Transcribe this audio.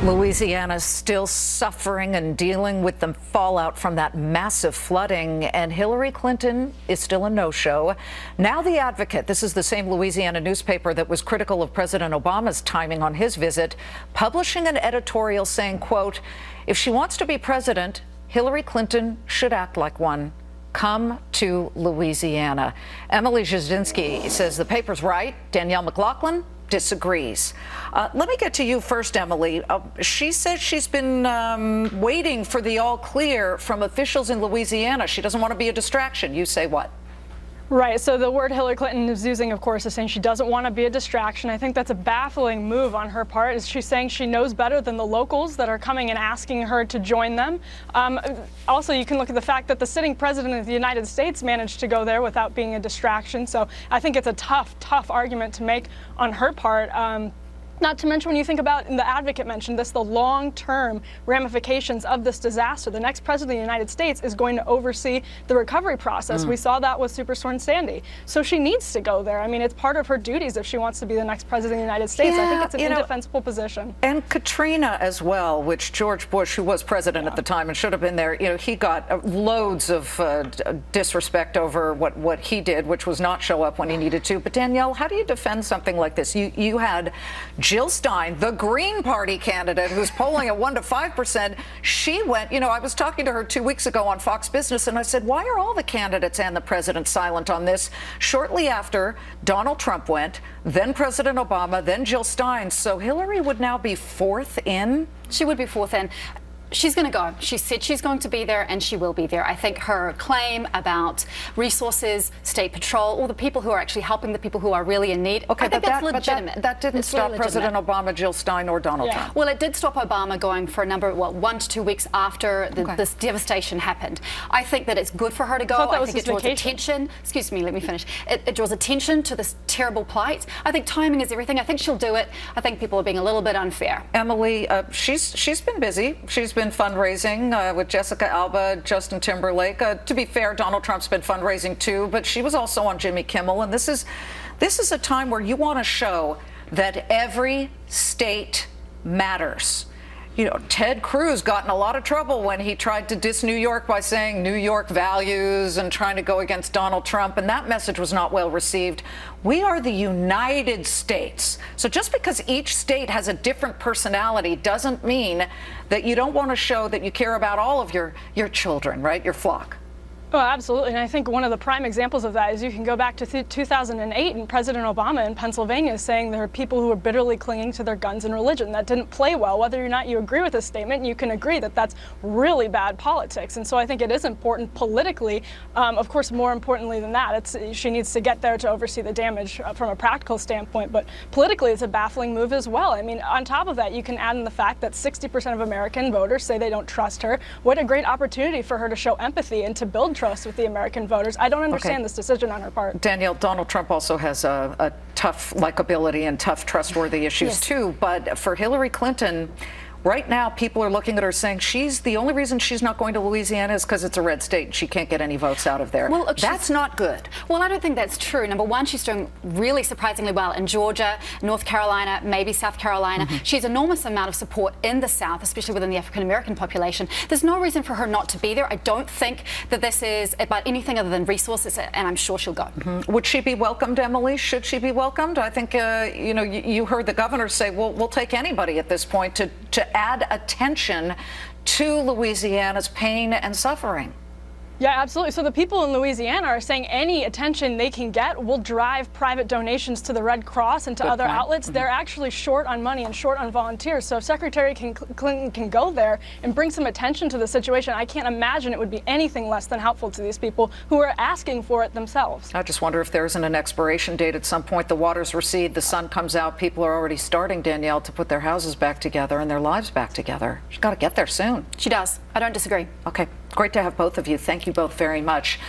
Louisiana's still suffering and dealing with the fallout from that massive flooding, and Hillary Clinton is still a no-show. Now The Advocate, this is the same Louisiana newspaper that was critical of President Obama's timing on his visit, publishing an editorial saying, quote, "If she wants to be president, Hillary Clinton should act like one. Come to Louisiana." Emily Jasinski says the paper's right. Danielle McLaughlin disagrees. Let me get to you first, Emily. She says she's been waiting for the all clear from officials in Louisiana. She doesn't want to be a distraction. You say what? Right. So the word Hillary Clinton is using, of course, is saying she doesn't want to be a distraction. I think that's a baffling move on her part. Is she's saying she knows better than the locals that are coming and asking her to join them. Also, you can look at the fact that the sitting president of the United States managed to go there without being a distraction. So I think it's a tough argument to make on her part. Not to mention, when you think about, and The Advocate mentioned this, the long-term ramifications of this disaster. The next president of the United States is going to oversee the recovery process. We saw that with Superstorm Sandy. So she needs to go there. I mean, it's part of her duties if she wants to be the next president of the United States. I think it's an indefensible position. And Katrina as well, which George Bush, who was president at the time and should have been there, he got loads of disrespect over what he did, which was not show up when he needed to. But Danielle, how do you defend something like this? You had Jill Stein, the Green Party candidate, who's polling at 1 to 5%. She went, I was talking to her 2 weeks ago on Fox Business, and I said, why are all the candidates and the president silent on this? Shortly after, Donald Trump went, then President Obama, then Jill Stein. So Hillary would now be fourth in? She would be fourth in. She's going to go. She said she's going to be there, and she will be there. I think her claim about resources, state patrol, all the people who are actually helping the people who are really in need, okay, I think that's legitimate. That didn't stop really President Obama, Jill Stein, or Donald Trump. Well, it did stop Obama going for a number, 1 to 2 weeks after this devastation happened. I think that it's good for her to go. I think it draws attention. Excuse me, let me finish. It draws attention to this terrible plight. I think timing is everything. I think she'll do it. I think people are being a little bit unfair. Emily, she's been busy. She's been fundraising with Jessica Alba, Justin Timberlake. To be fair, Donald Trump's been fundraising too, but she was also on Jimmy Kimmel. And this is a time where you want to show that every state matters. Ted Cruz got in a lot of trouble when he tried to diss New York by saying New York values and trying to go against Donald Trump, and that message was not well received. We are the United States. So just because each state has a different personality doesn't mean that you don't want to show that you care about all of your children, right? Your flock. Oh, absolutely. And I think one of the prime examples of that is you can go back to 2008 and President Obama in Pennsylvania saying there are people who are bitterly clinging to their guns and religion. That didn't play well. Whether or not you agree with this statement, you can agree that that's really bad politics. And so I think it is important politically. Of course, more importantly than that, she needs to get there to oversee the damage from a practical standpoint. But politically, it's a baffling move as well. I mean, on top of that, you can add in the fact that 60% of American voters say they don't trust her. What a great opportunity for her to show empathy and to build trust with the American voters. I don't understand this decision on her part. Danielle, Donald Trump also has a tough likability and tough trustworthy issues too, but for Hillary Clinton, right now, people are looking at her saying the only reason she's not going to Louisiana is because it's a red state and she can't get any votes out of there. Well, look, that's not good. Well, I don't think that's true. Number one, she's doing really surprisingly well in Georgia, North Carolina, maybe South Carolina. She has enormous amount of support in the South, especially within the African-American population. There's no reason for her not to be there. I don't think that this is about anything other than resources, and I'm sure she'll go. Would she be welcomed, Emily? Should she be welcomed? I think, you heard the governor say, we'll take anybody at this point to add attention to Louisiana's pain and suffering. Yeah, absolutely. So the people in Louisiana are saying any attention they can get will drive private donations to the Red Cross and to other outlets. They're actually short on money and short on volunteers. So if Secretary Clinton can go there and bring some attention to the situation, I can't imagine it would be anything less than helpful to these people who are asking for it themselves. I just wonder if there isn't an expiration date at some point. The waters recede, the sun comes out, people are already starting, Danielle, to put their houses back together and their lives back together. She's got to get there soon. She does. I don't disagree. Okay. Great to have both of you. Thank you both very much.